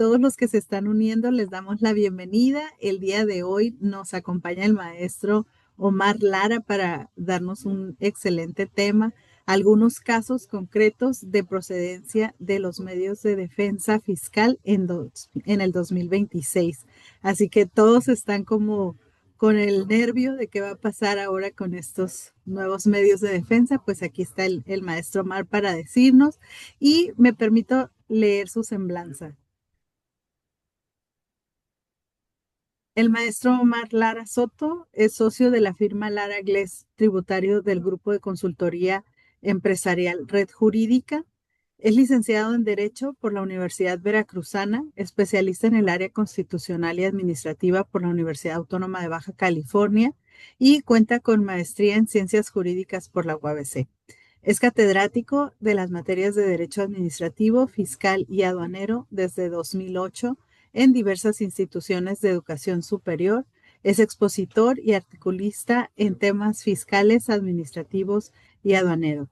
todos los que se están uniendo, les damos la bienvenida. El día de hoy nos acompaña el maestro Omar Lara para darnos un excelente tema, algunos casos concretos de procedencia de los medios de defensa fiscal en el 2026. Así que todos están como con el nervio de qué va a pasar ahora con estos nuevos medios de defensa. Pues aquí está el maestro Omar para decirnos y me permito leer su semblanza. El maestro Omar Lara Soto es socio de la firma Lara Glés, tributario del grupo de consultoría empresarial Red Jurídica. Es licenciado en Derecho por la Universidad Veracruzana, especialista en el área constitucional y administrativa por la Universidad Autónoma de Baja California y cuenta con maestría en Ciencias Jurídicas por la UABC. Es catedrático de las materias de Derecho Administrativo, Fiscal y Aduanero desde 2008 en diversas instituciones de educación superior. Es expositor y articulista en temas fiscales, administrativos y aduanero.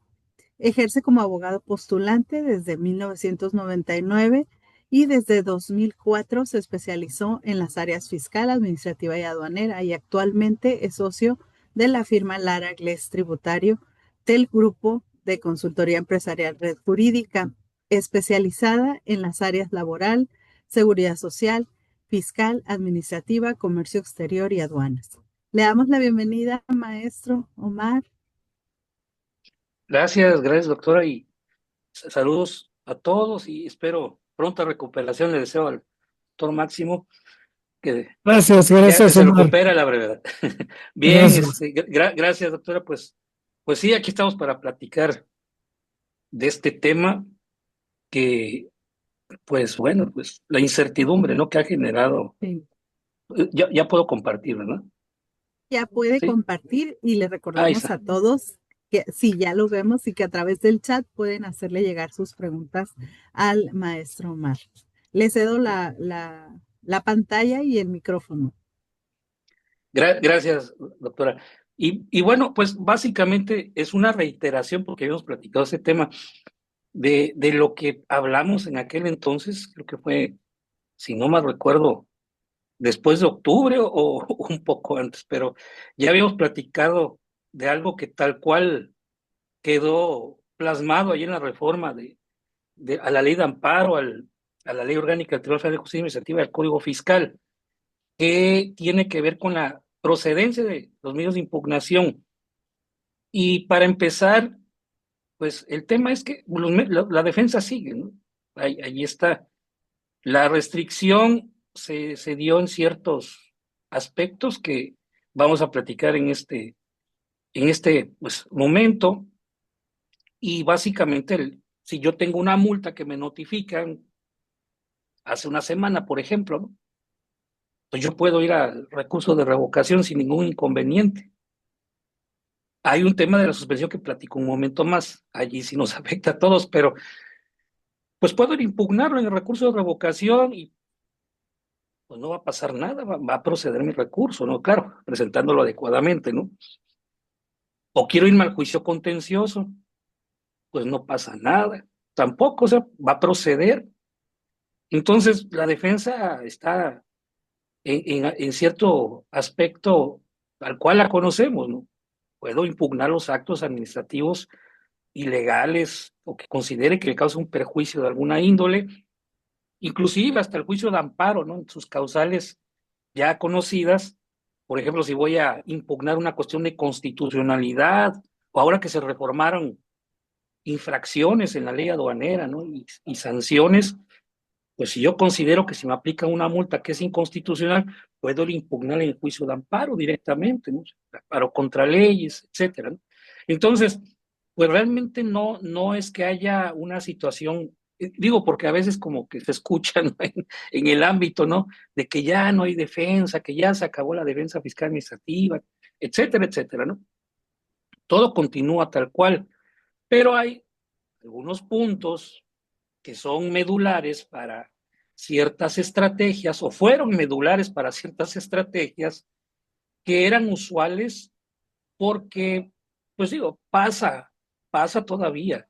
Ejerce como abogado postulante desde 1999 y desde 2004 se especializó en las áreas fiscal, administrativa y aduanera y actualmente es socio de la firma Lara Glés Tributario del grupo de consultoría empresarial Red Jurídica, especializada en las áreas laboral, seguridad social, fiscal, administrativa, comercio exterior y aduanas. Le damos la bienvenida, maestro Omar. Gracias, doctora, y saludos a todos y espero pronta recuperación. Le deseo al doctor Máximo que Gracias, se Omar. recupere a la brevedad. Bien, Gracias. gracias, doctora. Pues sí, aquí estamos para platicar de este tema que, pues bueno, pues la incertidumbre, ¿no? Que ha generado. Sí. Ya puedo compartir, ¿verdad? Ya puede Sí, compartir y le ahí recordamos a está. todos que sí, ya lo vemos y que a través del chat pueden hacerle llegar sus preguntas al maestro Omar. Le cedo la pantalla y el micrófono. Gracias, doctora. Y bueno, pues básicamente es una reiteración porque habíamos platicado ese tema de lo que hablamos en aquel entonces, creo que fue, si no mal recuerdo, después de octubre o un poco antes, pero ya habíamos platicado de algo que tal cual quedó plasmado ahí en la reforma a la ley de amparo, a la ley orgánica del Tribunal Federal de Justicia Administrativa, del Código Fiscal, que tiene que ver con la procedencia de los medios de impugnación. Y para empezar, pues el tema es que la defensa sigue, ¿no? Ahí está. La restricción se dio en ciertos aspectos que vamos a platicar en este pues, momento, y básicamente si yo tengo una multa que me notifican hace una semana, por ejemplo, ¿no? Pues yo puedo ir al recurso de revocación sin ningún inconveniente. Hay un tema de la suspensión que platico un momento más, allí sí nos afecta a todos, pero pues puedo ir a impugnarlo en el recurso de revocación y pues no va a pasar nada, va a proceder mi recurso, ¿no? Claro, presentándolo adecuadamente, ¿no? O quiero irme al juicio contencioso, pues no pasa nada, tampoco, o sea, va a proceder. Entonces, la defensa está en cierto aspecto al cual la conocemos, ¿no? Puedo impugnar los actos administrativos ilegales o que considere que le causa un perjuicio de alguna índole, inclusive hasta el juicio de amparo, ¿no? En sus causales ya conocidas. Por ejemplo, si voy a impugnar una cuestión de constitucionalidad, o ahora que se reformaron infracciones en la ley aduanera, ¿no? Y sanciones, pues si yo considero que si me aplica una multa que es inconstitucional, puedo impugnar en el juicio de amparo directamente, ¿no? Amparo contra leyes, etcétera, ¿no? Entonces, pues realmente no es que haya una situación, digo, porque a veces como que se escucha, ¿no? en el ámbito, ¿no? De que ya no hay defensa, que ya se acabó la defensa fiscal administrativa, etcétera, etcétera, ¿no? Todo continúa tal cual, pero hay algunos puntos que son medulares para ciertas estrategias, o fueron medulares para ciertas estrategias que eran usuales porque, pues digo, pasa todavía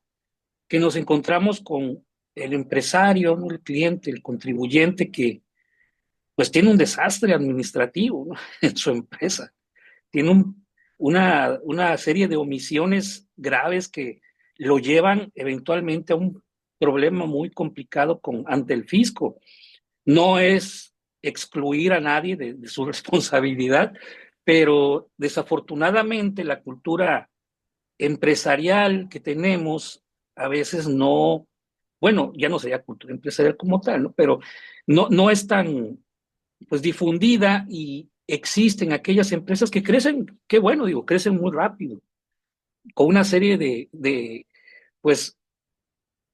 que nos encontramos con el empresario, ¿no? El cliente, el contribuyente que pues tiene un desastre administrativo, ¿no? En su empresa. Tiene una serie de omisiones graves que lo llevan eventualmente a un problema muy complicado ante el fisco. No es excluir a nadie de su responsabilidad, pero desafortunadamente la cultura empresarial que tenemos a veces no, bueno, ya no sería cultura empresarial como tal, ¿no? Pero no es tan pues difundida y existen aquellas empresas que crecen, qué bueno, digo, crecen muy rápido, con una serie pues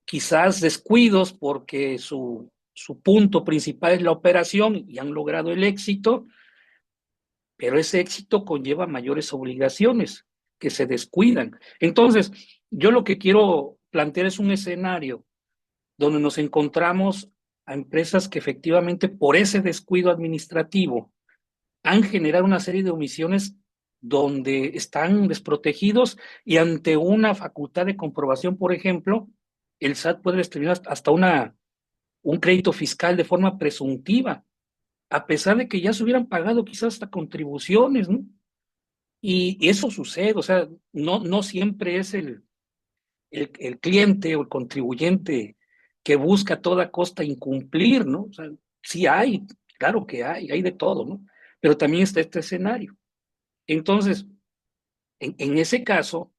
quizás descuidos porque su punto principal es la operación y han logrado el éxito, pero ese éxito conlleva mayores obligaciones que se descuidan. Entonces, yo lo que quiero plantear es un escenario donde nos encontramos a empresas que efectivamente por ese descuido administrativo han generado una serie de omisiones donde están desprotegidos y ante una facultad de comprobación, por ejemplo, el SAT puede determinar hasta un crédito fiscal de forma presuntiva, a pesar de que ya se hubieran pagado quizás hasta contribuciones, ¿no? Y eso sucede, o sea, no siempre es el cliente o el contribuyente que busca a toda costa incumplir, ¿no? O sea, sí hay, claro que hay de todo, ¿no? Pero también está este escenario. Entonces, en ese caso,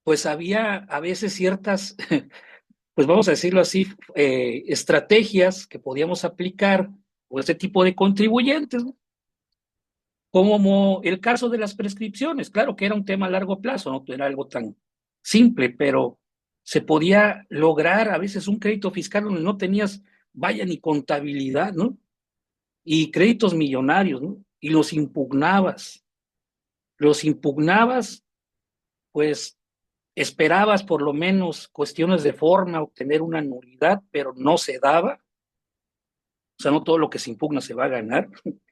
pues había a veces ciertas, pues vamos a decirlo así, estrategias que podíamos aplicar o este tipo de contribuyentes, ¿no? Como el caso de las prescripciones, claro que era un tema a largo plazo, no era algo tan simple, pero se podía lograr a veces un crédito fiscal donde no tenías, vaya, ni contabilidad, ¿no? Y créditos millonarios, ¿no? Y los impugnabas, pues esperabas por lo menos cuestiones de forma, obtener una nulidad, pero no se daba. O sea, no todo lo que se impugna se va a ganar.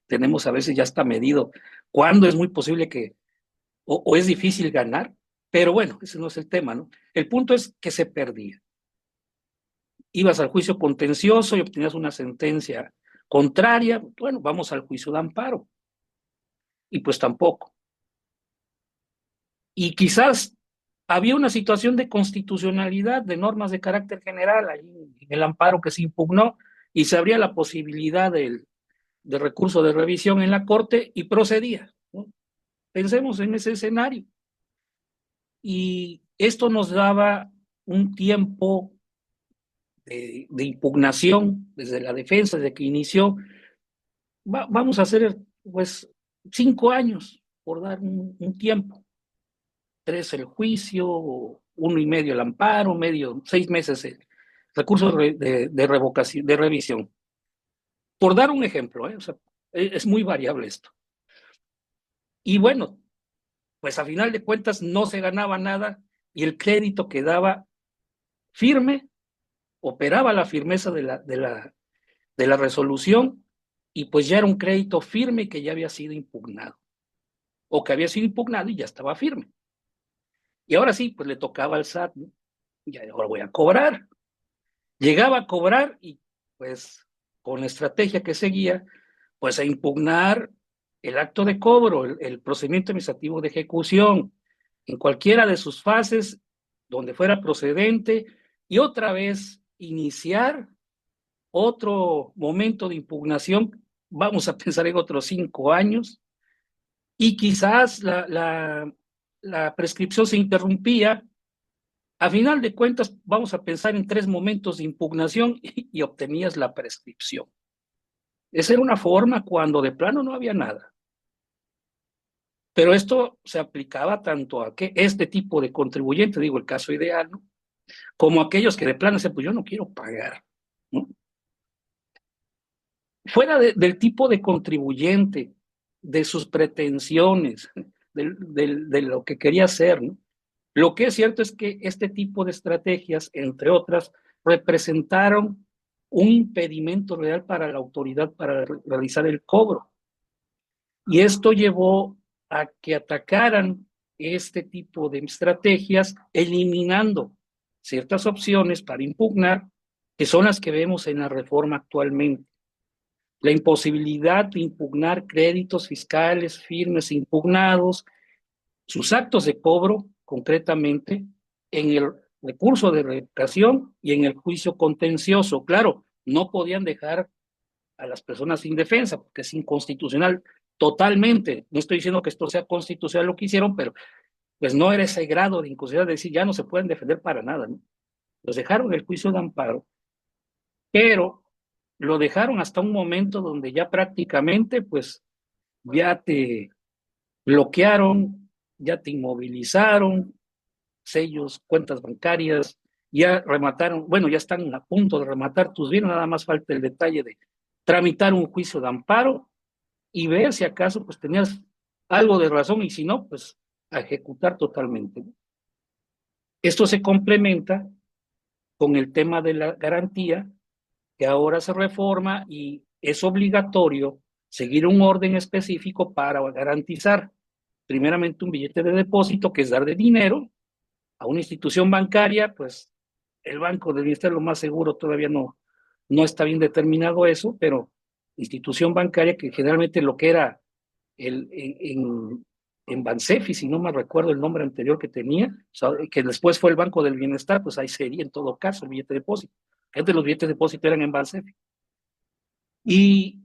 Tenemos a veces ya está medido cuándo es muy posible o es difícil ganar, pero bueno, ese no es el tema, ¿no? El punto es que se perdía. Ibas al juicio contencioso y obtenías una sentencia contraria, bueno, vamos al juicio de amparo, y pues tampoco. Y quizás había una situación de constitucionalidad de normas de carácter general ahí en el amparo que se impugnó y se abría la posibilidad de recurso de revisión en la Corte y procedía, ¿no? Pensemos en ese escenario. Y esto nos daba un tiempo de impugnación desde la defensa, desde que inició. Vamos a hacer pues 5 años, por dar un tiempo. 3 el juicio, 1 y medio el amparo, 6 meses el recurso de revocación, de revisión. Por dar un ejemplo, o sea, es muy variable esto. Y bueno, pues a final de cuentas no se ganaba nada y el crédito quedaba firme, operaba la firmeza de la resolución y pues ya era un crédito firme que ya había sido impugnado o que había sido impugnado y ya estaba firme. Y ahora sí, pues le tocaba al SAT, ¿no? Y ahora voy a cobrar. Llegaba a cobrar y pues con la estrategia que seguía, pues a impugnar el acto de cobro, el procedimiento administrativo de ejecución, en cualquiera de sus fases, donde fuera procedente, y otra vez iniciar otro momento de impugnación, vamos a pensar en otros 5 años, y quizás la prescripción se interrumpía. A final de cuentas, vamos a pensar en 3 momentos de impugnación y obtenías la prescripción. Esa era una forma cuando de plano no había nada. Pero esto se aplicaba tanto a este tipo de contribuyente, digo el caso ideal, ¿no? Como a aquellos que de plano decían, pues yo no quiero pagar, ¿no? Fuera del tipo de contribuyente, de sus pretensiones, de lo que quería hacer, ¿no? Lo que es cierto es que este tipo de estrategias, entre otras, representaron un impedimento real para la autoridad para realizar el cobro. Y esto llevó a que atacaran este tipo de estrategias, eliminando ciertas opciones para impugnar que son las que vemos en la reforma actualmente. La imposibilidad de impugnar créditos fiscales firmes impugnados, sus actos de cobro, concretamente, en el recurso de revocación y en el juicio contencioso. Claro, no podían dejar a las personas sin defensa, porque es inconstitucional totalmente. No estoy diciendo que esto sea constitucional lo que hicieron, pero pues no era ese grado de inconstitucionalidad de decir ya no se pueden defender para nada, ¿no? Los dejaron el juicio de amparo, pero lo dejaron hasta un momento donde ya prácticamente pues ya te bloquearon, ya te inmovilizaron, sellos, cuentas bancarias, ya remataron, bueno, ya están a punto de rematar tus bienes, nada más falta el detalle de tramitar un juicio de amparo y ver si acaso pues tenías algo de razón y si no, pues a ejecutar totalmente. Esto se complementa con el tema de la garantía, que ahora se reforma y es obligatorio seguir un orden específico para garantizar primeramente un billete de depósito, que es dar de dinero a una institución bancaria, pues el banco debería estar lo más seguro, todavía no está bien determinado eso, pero institución bancaria que generalmente lo que era en Bansefi, si no me recuerdo el nombre anterior que tenía, o sea, que después fue el Banco del Bienestar, pues ahí sería en todo caso el billete de depósito. Antes los billetes de depósito eran en Bansefi. Y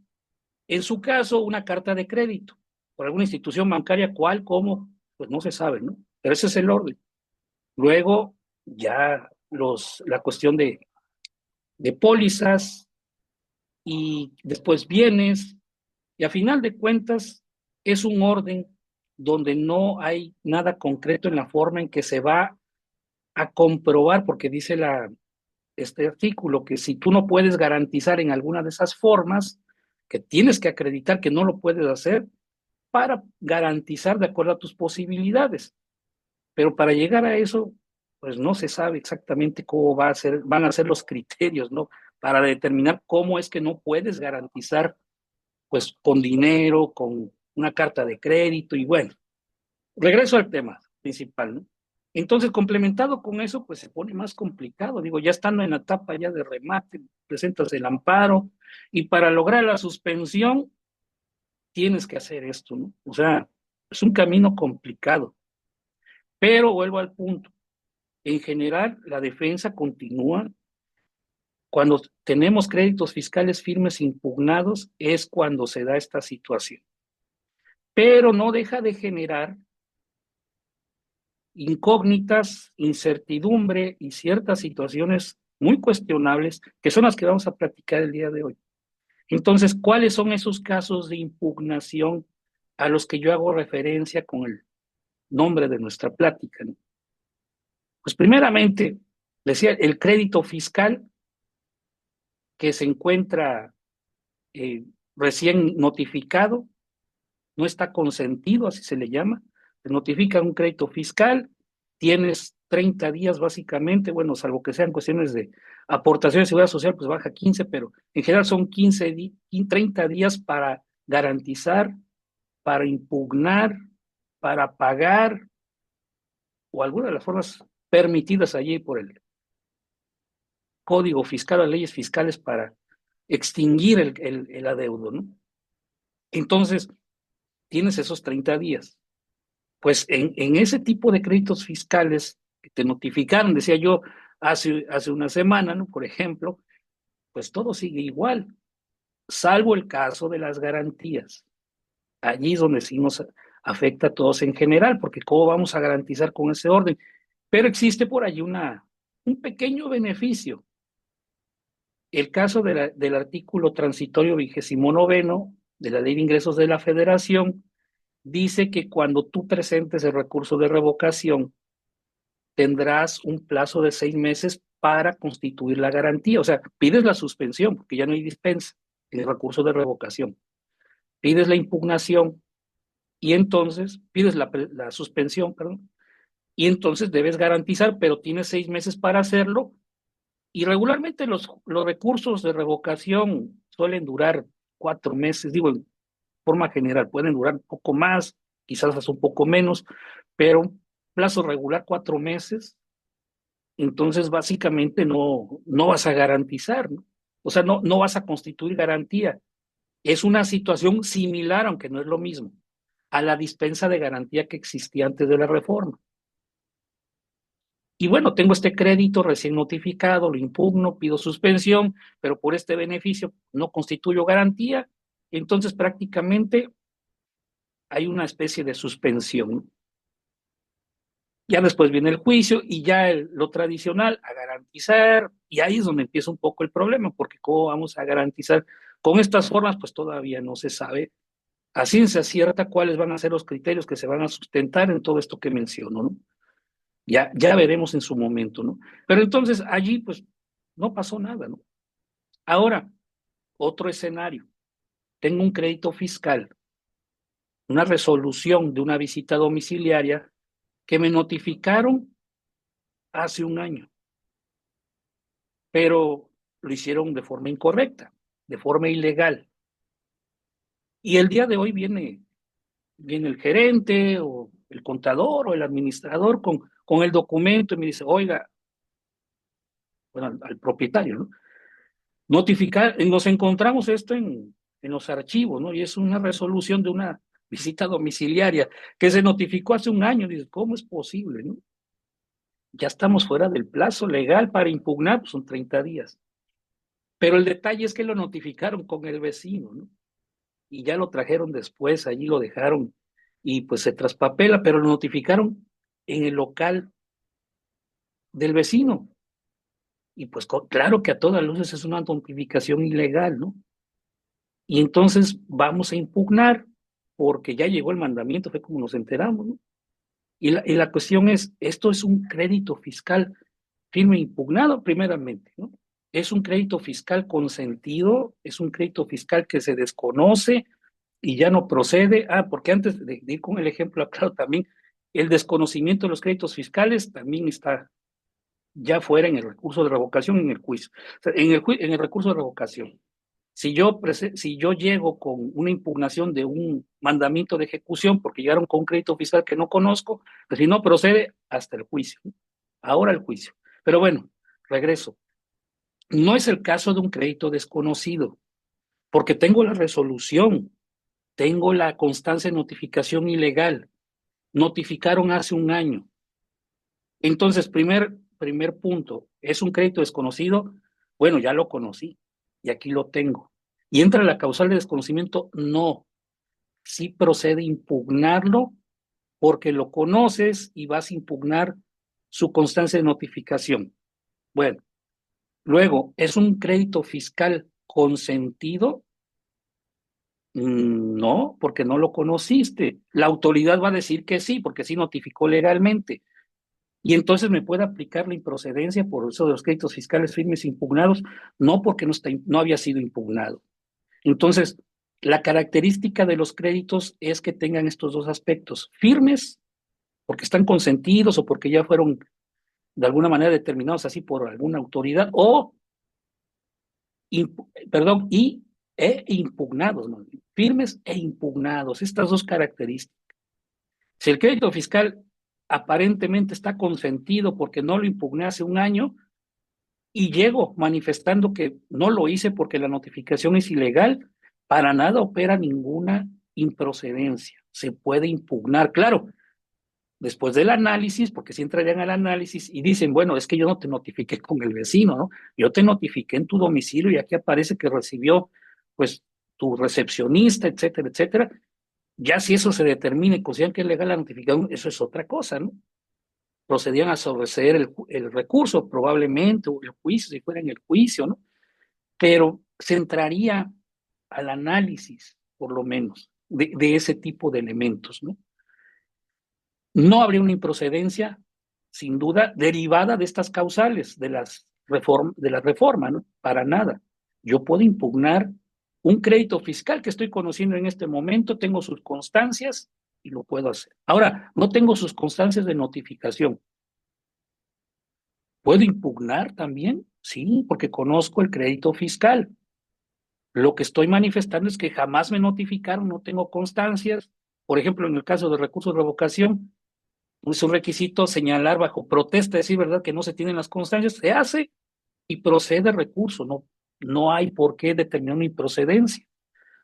en su caso, una carta de crédito por alguna institución bancaria, ¿cuál, cómo? Pues no se sabe, ¿no? Pero ese es el orden. Luego, ya la cuestión de pólizas y después bienes, y a final de cuentas es un orden donde no hay nada concreto en la forma en que se va a comprobar, porque dice este artículo que si tú no puedes garantizar en alguna de esas formas, que tienes que acreditar que no lo puedes hacer para garantizar de acuerdo a tus posibilidades. Pero para llegar a eso, pues no se sabe exactamente cómo van a ser los criterios, ¿no? Para determinar cómo es que no puedes garantizar, pues con dinero, con una carta de crédito y bueno, regreso al tema principal, ¿no? Entonces, complementado con eso, pues se pone más complicado. Digo, ya estando en la etapa ya de remate, presentas el amparo y para lograr la suspensión tienes que hacer esto, ¿no? O sea, es un camino complicado. Pero vuelvo al punto. En general, la defensa continúa. Cuando tenemos créditos fiscales firmes impugnados es cuando se da esta situación. Pero no deja de generar incógnitas, incertidumbre y ciertas situaciones muy cuestionables que son las que vamos a platicar el día de hoy. Entonces, ¿cuáles son esos casos de impugnación a los que yo hago referencia con el nombre de nuestra plática, ¿no? Pues primeramente, decía, el crédito fiscal que se encuentra recién notificado, no está consentido, así se le llama, te notifican un crédito fiscal, tienes 30 días básicamente, bueno, salvo que sean cuestiones de aportación de seguridad social, pues baja 15, pero en general son 30 días para garantizar, para impugnar, para pagar, o alguna de las formas permitidas allí por el Código Fiscal, las leyes fiscales para extinguir el adeudo, ¿no? Entonces, tienes esos 30 días. Pues en ese tipo de créditos fiscales que te notificaron, decía yo hace una semana, ¿no? Por ejemplo, pues todo sigue igual, salvo el caso de las garantías. Allí es donde sí nos afecta a todos en general, porque ¿cómo vamos a garantizar con ese orden? Pero existe por allí un pequeño beneficio. El caso del artículo transitorio 29 de la Ley de Ingresos de la Federación dice que cuando tú presentes el recurso de revocación, tendrás un plazo de 6 meses para constituir la garantía. O sea, pides la suspensión, porque ya no hay dispensa en el recurso de revocación. Pides la impugnación y entonces pides la suspensión, perdón, y entonces debes garantizar, pero tienes 6 meses para hacerlo. Y regularmente los recursos de revocación suelen durar 4 meses, digo, en forma general, pueden durar un poco más, quizás un poco menos, pero plazo regular 4 meses Entonces, básicamente no vas a garantizar, ¿no? O sea, no vas a constituir garantía. Es una situación similar, aunque no es lo mismo, a la dispensa de garantía que existía antes de la reforma. Y bueno, tengo este crédito recién notificado, lo impugno, pido suspensión, pero por este beneficio no constituyo garantía, entonces prácticamente hay una especie de suspensión. Ya después viene el juicio y ya lo tradicional a garantizar, y ahí es donde empieza un poco el problema, porque ¿cómo vamos a garantizar? Con estas formas, pues todavía no se sabe a ciencia cierta cuáles van a ser los criterios que se van a sustentar en todo esto que menciono, ¿no? Ya veremos en su momento, ¿no? Pero entonces allí, pues, no pasó nada, ¿no? Ahora, otro escenario. Tengo un crédito fiscal, una resolución de una visita domiciliaria que me notificaron hace un año, pero lo hicieron de forma incorrecta, de forma ilegal. Y el día de hoy viene el gerente o el contador o el administrador con el documento y me dice, oiga, bueno, al propietario, ¿no? Notificar, nos encontramos esto en los archivos, ¿no? Y es una resolución de una visita domiciliaria que se notificó hace un año. Dices, ¿cómo es posible, no? Ya estamos fuera del plazo legal para impugnar, pues son 30 días. Pero el detalle es que lo notificaron con el vecino, ¿no? Y ya lo trajeron después, allí lo dejaron y pues se traspapela, pero lo notificaron en el local del vecino. Y pues claro que a todas luces es una notificación ilegal, ¿no? Y entonces vamos a impugnar porque ya llegó el mandamiento, fue como nos enteramos, ¿no? Y la cuestión es, esto es un crédito fiscal firme e impugnado primeramente, ¿no? Es un crédito fiscal consentido, es un crédito fiscal que se desconoce y ya no procede. Ah, porque antes de ir con el ejemplo, claro, también el desconocimiento de los créditos fiscales también está ya fuera en el recurso de revocación, en el juicio. O sea, en el recurso de revocación. Si yo llego con una impugnación de un mandamiento de ejecución porque llegaron con un crédito fiscal que no conozco, pues si no procede hasta el juicio, ¿no? Ahora el juicio. Pero bueno, regreso. No es el caso de un crédito desconocido, porque tengo la resolución, tengo la constancia de notificación ilegal, notificaron hace un año. Entonces, primer punto, ¿es un crédito desconocido? Bueno, ya lo conocí y aquí lo tengo. ¿Y entra la causal de desconocimiento? No. Sí procede impugnarlo porque lo conoces y vas a impugnar su constancia de notificación. Bueno, luego, ¿es un crédito fiscal consentido? No, porque no lo conociste. La autoridad va a decir que sí, porque sí notificó legalmente. Y entonces me puede aplicar la improcedencia por eso de los créditos fiscales firmes impugnados, no porque no había sido impugnado. Entonces, la característica de los créditos es que tengan estos dos aspectos, firmes, porque están consentidos o porque ya fueron de alguna manera determinados así por alguna autoridad, o, perdón, impugnados, ¿no? Firmes e impugnados, estas dos características. Si el crédito fiscal aparentemente está consentido porque no lo impugné hace un año, y llego manifestando que no lo hice porque la notificación es ilegal, para nada opera ninguna improcedencia. Se puede impugnar, claro, después del análisis, porque si entrarían al análisis y dicen, bueno, es que yo no te notifiqué con el vecino, ¿no? Yo te notifiqué en tu domicilio y aquí aparece que recibió, pues, tu recepcionista, etcétera, etcétera. Ya si eso se determina y consideran que es legal la notificación, eso es otra cosa, ¿no? Procedían a sobreseer el recurso, probablemente, o el juicio, si fuera en el juicio, ¿no? Pero se entraría al análisis, por lo menos, de ese tipo de elementos, ¿no? No habría una improcedencia, sin duda, derivada de estas causales, de la reforma, ¿no? Para nada. Yo puedo impugnar un crédito fiscal que estoy conociendo en este momento, tengo sus constancias y lo puedo hacer. Ahora, no tengo sus constancias de notificación. ¿Puedo impugnar también? Sí, porque conozco el crédito fiscal. Lo que estoy manifestando es que jamás me notificaron, no tengo constancias. Por ejemplo, en el caso de recursos de revocación, Es un requisito señalar bajo protesta, decir verdad que no se tienen las constancias, se hace y procede el recurso, no hay por qué determinar mi procedencia.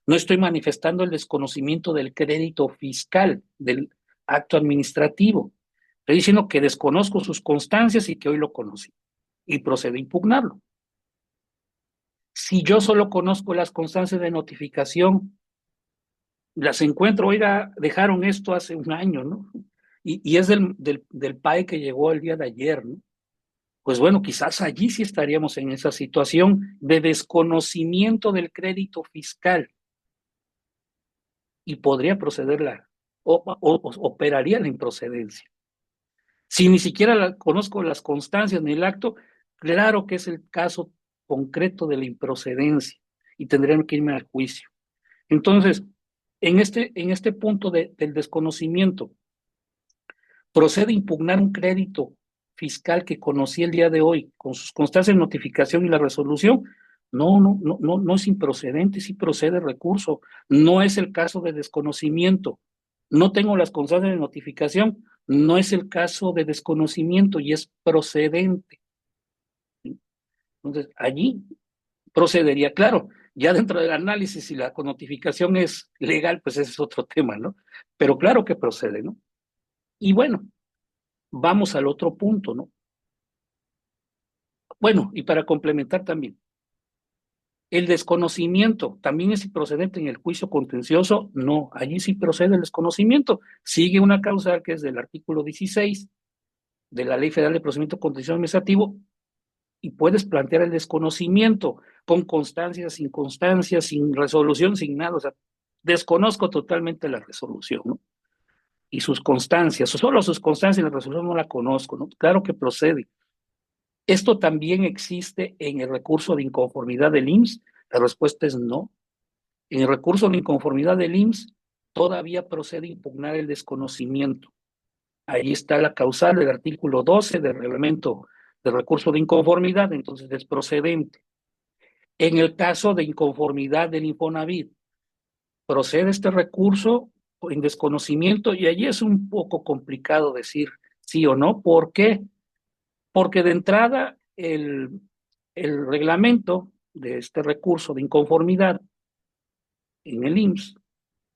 No estoy manifestando el desconocimiento del crédito fiscal, del acto administrativo. Estoy diciendo que desconozco sus constancias y que hoy lo conocí y procedo a impugnarlo. Si yo solo conozco las constancias de notificación, las encuentro, oiga, dejaron esto hace un año, ¿no? Y es del PAE que llegó el día de ayer, ¿no? Pues bueno, quizás allí sí estaríamos en esa situación de desconocimiento del crédito fiscal y podría proceder o operaría la improcedencia. Si ni siquiera conozco las constancias ni el acto, claro que es el caso concreto de la improcedencia y tendrían que irme al juicio. Entonces, en este punto del desconocimiento, procede a impugnar un crédito fiscal que conocí el día de hoy, con sus constancias de notificación y la resolución. No es improcedente, sí procede recurso. No es el caso de desconocimiento. No tengo las constancias de notificación, no es el caso de desconocimiento y es procedente. Entonces, allí procedería, claro, ya dentro del análisis, si la notificación es legal, pues ese es otro tema, ¿no? Pero claro que procede, ¿no? Y bueno, vamos al otro punto, ¿no? Bueno, y para complementar también, el desconocimiento también es improcedente en el juicio contencioso. No, allí sí procede el desconocimiento. Sigue una causal que es del artículo 16 de la Ley Federal de Procedimiento Contencioso Administrativo y puedes plantear el desconocimiento con constancia, sin constancia, sin resolución, sin nada. O sea, desconozco totalmente la resolución, ¿no? Y sus constancias, o solo sus constancias y la resolución no la conozco, ¿no? Claro que procede. ¿Esto también existe en el recurso de inconformidad del IMSS? La respuesta es no. En el recurso de inconformidad del IMSS todavía procede a impugnar el desconocimiento. Ahí está la causal del artículo 12 del reglamento de recurso de inconformidad, entonces es procedente. En el caso de inconformidad del Infonavit, procede este recurso en desconocimiento y allí es un poco complicado decir sí o no. ¿Por qué? Porque de entrada el reglamento de este recurso de inconformidad en el IMSS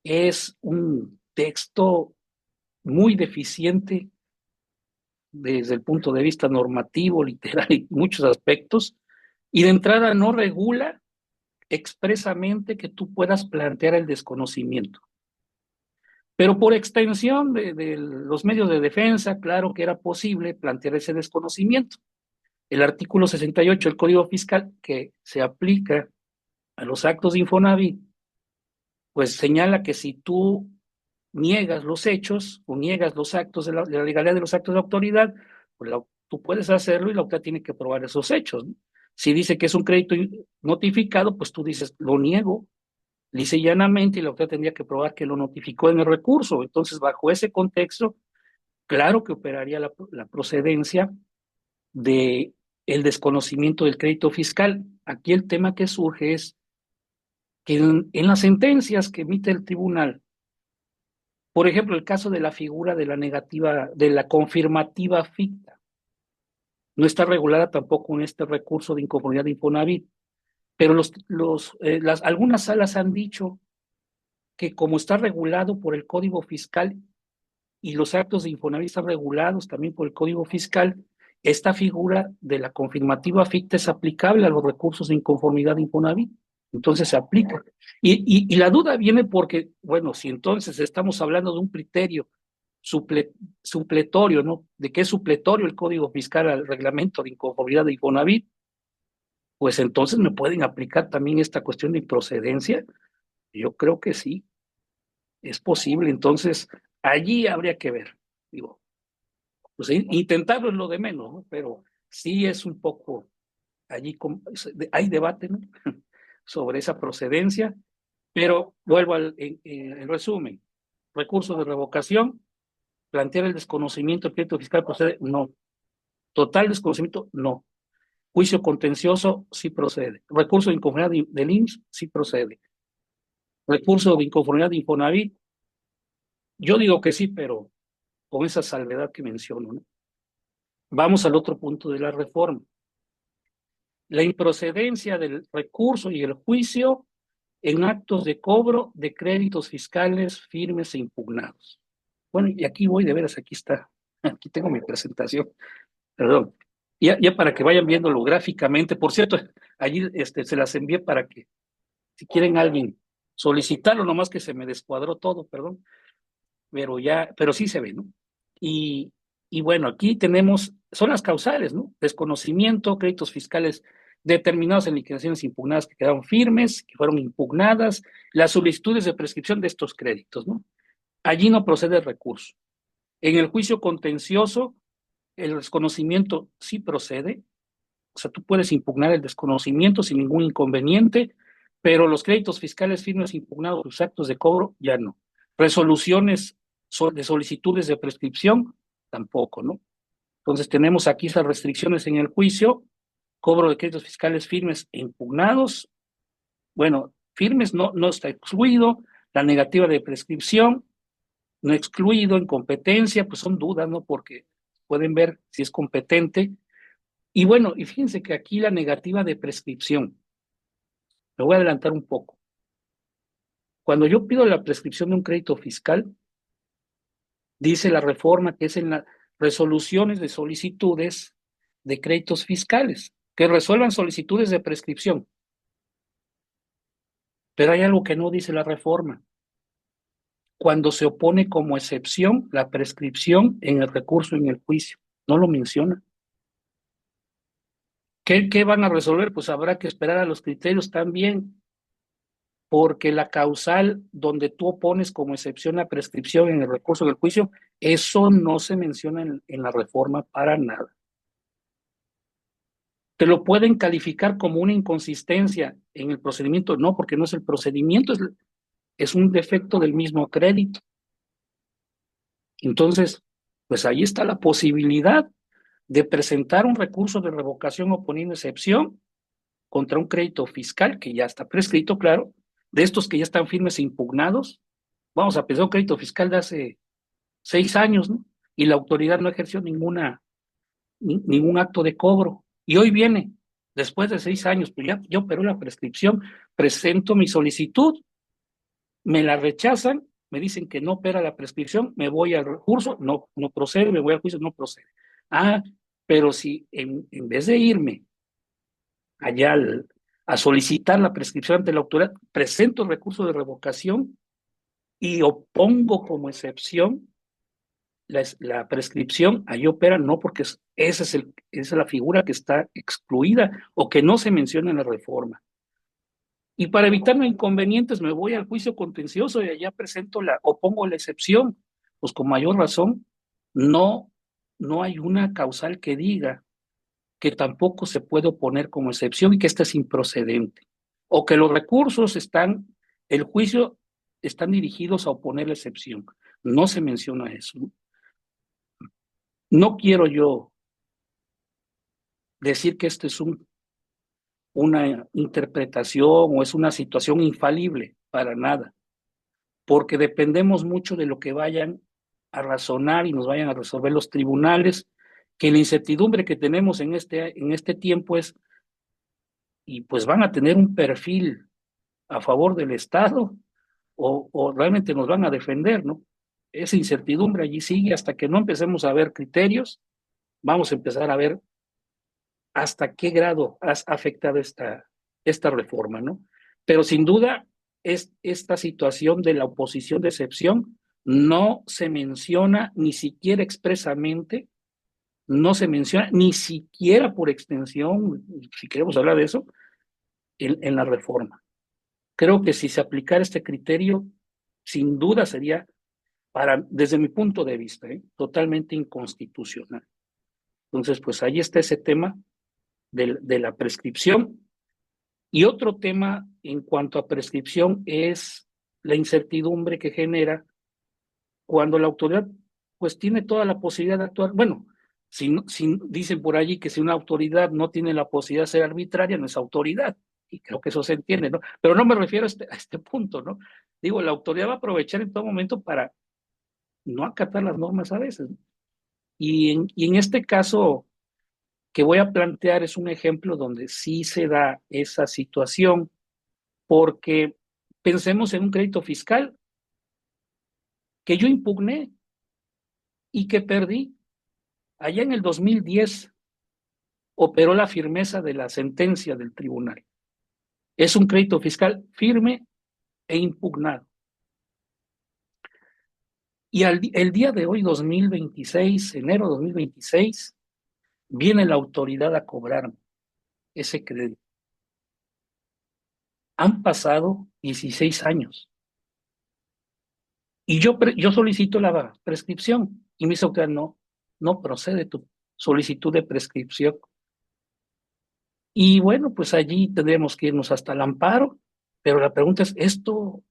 es un texto muy deficiente desde el punto de vista normativo, literal y muchos aspectos, y de entrada no regula expresamente que tú puedas plantear el desconocimiento. Pero por extensión de los medios de defensa, claro que era posible plantear ese desconocimiento. El artículo 68 del Código Fiscal, que se aplica a los actos de Infonavit, pues señala que si tú niegas los hechos o niegas los actos de la legalidad de los actos de autoridad, pues tú puedes hacerlo y la autoridad tiene que probar esos hechos, ¿no? Si dice que es un crédito notificado, pues tú dices, lo niego, lisa y llanamente, y la autoridad tendría que probar que lo notificó en el recurso. Entonces, bajo ese contexto, claro que operaría la procedencia de el desconocimiento del crédito fiscal. Aquí el tema que surge es que en las sentencias que emite el tribunal, por ejemplo, el caso de la figura de la negativa, de la confirmativa ficta, no está regulada tampoco en este recurso de inconformidad de Infonavit, pero algunas salas han dicho que como está regulado por el Código Fiscal y los actos de Infonavit están regulados también por el Código Fiscal, esta figura de la confirmativa ficta es aplicable a los recursos de inconformidad de Infonavit. Entonces se aplica. Y la duda viene porque, bueno, si entonces estamos hablando de un criterio supletorio, ¿no? ¿De qué es supletorio el Código Fiscal al reglamento de inconformidad de Infonavit? Pues entonces me pueden aplicar también esta cuestión de improcedencia. Yo creo que sí, es posible. Entonces, allí habría que ver. Digo, pues intentarlo es lo de menos, ¿no? Pero sí es un poco, allí hay debate, ¿no? Sobre esa procedencia, pero vuelvo en resumen, recurso de revocación, plantear el desconocimiento del crédito fiscal procede, no. Total desconocimiento, no. Juicio contencioso, sí procede. Recurso de inconformidad del IMSS, sí procede. Recurso de inconformidad de Infonavit, yo digo que sí, pero con esa salvedad que menciono, ¿no? Vamos al otro punto de la reforma. La improcedencia del recurso y el juicio en actos de cobro de créditos fiscales firmes e impugnados. Bueno, y aquí voy, de veras, aquí está. Aquí tengo mi presentación, perdón. Ya para que vayan viéndolo gráficamente. Por cierto, allí se las envié para que, si quieren alguien solicitarlo, nomás que se me descuadró todo, perdón, pero sí se ve, ¿no? Y, y bueno, aquí tenemos, son las causales, ¿no? Desconocimiento, créditos fiscales determinados en liquidaciones impugnadas que quedaron firmes, que fueron impugnadas, las solicitudes de prescripción de estos créditos, ¿no? Allí no procede el recurso. En el juicio contencioso, el desconocimiento sí procede, o sea, tú puedes impugnar el desconocimiento sin ningún inconveniente, pero los créditos fiscales firmes impugnados, los actos de cobro, ya no. Resoluciones de solicitudes de prescripción, tampoco, ¿no? Entonces tenemos aquí esas restricciones en el juicio, cobro de créditos fiscales firmes e impugnados, bueno, firmes no está excluido, la negativa de prescripción, no excluido, en competencia, pues son dudas, ¿no? Porque pueden ver si es competente. Y bueno, y fíjense que aquí la negativa de prescripción, me voy a adelantar un poco. Cuando yo pido la prescripción de un crédito fiscal, dice la reforma que es en las resoluciones de solicitudes de créditos fiscales, que resuelvan solicitudes de prescripción. Pero hay algo que no dice la reforma. Cuando se opone como excepción la prescripción en el recurso, en el juicio, no lo menciona. ¿Qué van a resolver? Pues habrá que esperar a los criterios también, porque la causal donde tú opones como excepción la prescripción en el recurso del juicio, eso no se menciona en la reforma para nada. Te lo pueden calificar como una inconsistencia en el procedimiento, no, porque no es el procedimiento, es un defecto del mismo crédito. Entonces, pues ahí está la posibilidad de presentar un recurso de revocación oponiendo excepción contra un crédito fiscal que ya está prescrito, claro, de estos que ya están firmes e impugnados. Vamos a pensar un crédito fiscal de hace 6 años, ¿no? Y la autoridad no ejerció ningún acto de cobro. Y hoy viene, después de 6 años, pues ya operó la prescripción, presento mi solicitud, me la rechazan, me dicen que no opera la prescripción, me voy al recurso, no procede, me voy al juicio, no procede. Ah, pero si en vez de irme allá a solicitar la prescripción ante la autoridad, presento el recurso de revocación y opongo como excepción la prescripción, ahí opera, no, porque esa es la figura que está excluida o que no se menciona en la reforma. Y para evitarme inconvenientes, me voy al juicio contencioso y allá opongo la excepción. Pues con mayor razón, no, no hay una causal que diga que tampoco se puede oponer como excepción y que esta es improcedente. O que los recursos el juicio están dirigidos a oponer la excepción. No se menciona eso. No quiero yo decir que esto es una interpretación o es una situación infalible, para nada, porque dependemos mucho de lo que vayan a razonar y nos vayan a resolver los tribunales, que la incertidumbre que tenemos en este tiempo y pues van a tener un perfil a favor del Estado o realmente nos van a defender, ¿no? Esa incertidumbre allí sigue hasta que no empecemos a ver criterios, vamos a empezar a ver hasta qué grado ha afectado esta reforma, ¿no? Pero sin duda, esta situación de la oposición de excepción no se menciona ni siquiera expresamente, no se menciona ni siquiera por extensión, si queremos hablar de eso, en la reforma. Creo que si se aplicara este criterio, sin duda sería, desde mi punto de vista, totalmente inconstitucional. Entonces, pues ahí está ese tema de la prescripción. Y otro tema en cuanto a prescripción es la incertidumbre que genera cuando la autoridad pues tiene toda la posibilidad de actuar. Bueno, si dicen por allí que si una autoridad no tiene la posibilidad de ser arbitraria, no es autoridad. Y creo que eso se entiende, ¿no? Pero no me refiero a este punto, ¿no? Digo, la autoridad va a aprovechar en todo momento para no acatar las normas a veces. Y en este caso que voy a plantear es un ejemplo donde sí se da esa situación, porque pensemos en un crédito fiscal que yo impugné y que perdí. Allá en el 2010 operó la firmeza de la sentencia del tribunal. Es un crédito fiscal firme e impugnado. Y el día de hoy, 2026, enero de 2026, viene la autoridad a cobrar ese crédito. Han pasado 16 años y yo solicito la prescripción y me dice que no procede tu solicitud de prescripción. Y bueno, pues allí tendremos que irnos hasta el amparo, pero la pregunta es, ¿esto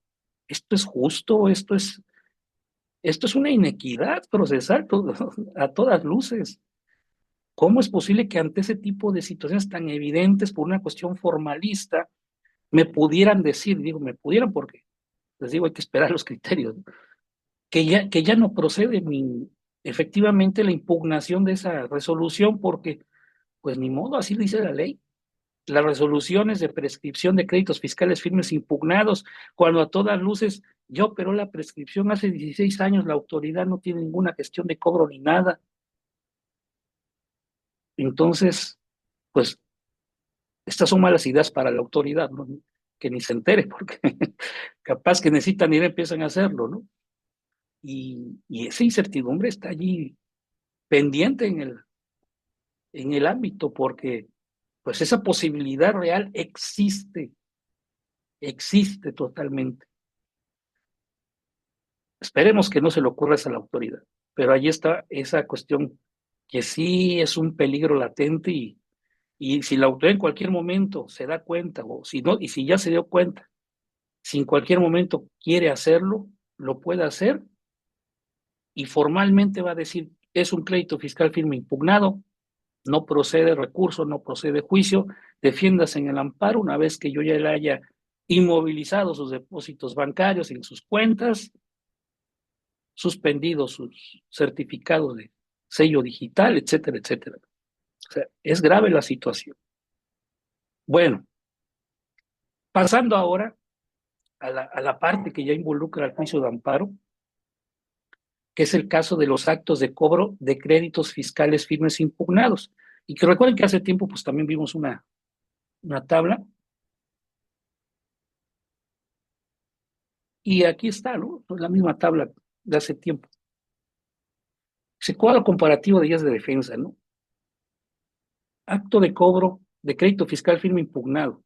es justo? Esto es una inequidad procesal a todas luces. ¿Cómo es posible que ante ese tipo de situaciones tan evidentes por una cuestión formalista me pudieran decir, digo, me pudieran porque, les digo, hay que esperar los criterios, ¿no? Que ya no procede efectivamente la impugnación de esa resolución porque, pues ni modo, así dice la ley. Las resoluciones de prescripción de créditos fiscales firmes impugnados, cuando a todas luces ya operó la prescripción hace 16 años, la autoridad no tiene ninguna gestión de cobro ni nada. Entonces, pues estas son malas ideas para la autoridad, ¿no? Que ni se entere, porque capaz que necesitan ir, empiezan a hacerlo, ¿no? Y esa incertidumbre está allí pendiente en el ámbito, porque pues esa posibilidad real existe totalmente. Esperemos que no se le ocurra eso a la autoridad, pero ahí está esa cuestión que sí es un peligro latente y si la autoridad en cualquier momento se da cuenta, o si no, y si ya se dio cuenta, si en cualquier momento quiere hacerlo, lo puede hacer y formalmente va a decir, es un crédito fiscal firme impugnado, no procede recurso, no procede juicio, defiéndase en el amparo una vez que yo ya le haya inmovilizado sus depósitos bancarios en sus cuentas, suspendido sus certificados de sello digital, etcétera, etcétera. O sea, es grave la situación. Bueno, pasando ahora a la parte que ya involucra el juicio de amparo, que es el caso de los actos de cobro de créditos fiscales firmes impugnados. Y que recuerden que hace tiempo pues también vimos una tabla, y aquí está, ¿no? La misma tabla de hace tiempo. Ese cuadro comparativo de días de defensa, ¿no? Acto de cobro de crédito fiscal firme impugnado.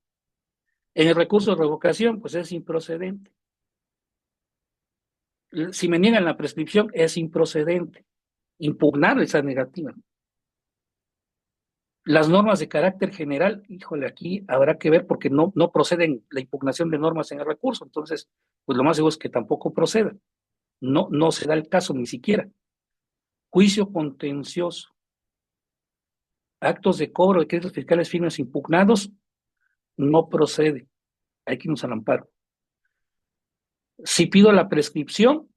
En el recurso de revocación, pues es improcedente. Si me niegan la prescripción, es improcedente. Impugnar esa negativa. Las normas de carácter general, híjole, aquí habrá que ver porque no proceden la impugnación de normas en el recurso. Entonces, pues lo más seguro es que tampoco proceda. No se da el caso ni siquiera. Juicio contencioso. Actos de cobro de créditos fiscales firmes impugnados, no procede. Hay que irnos al amparo. Si pido la prescripción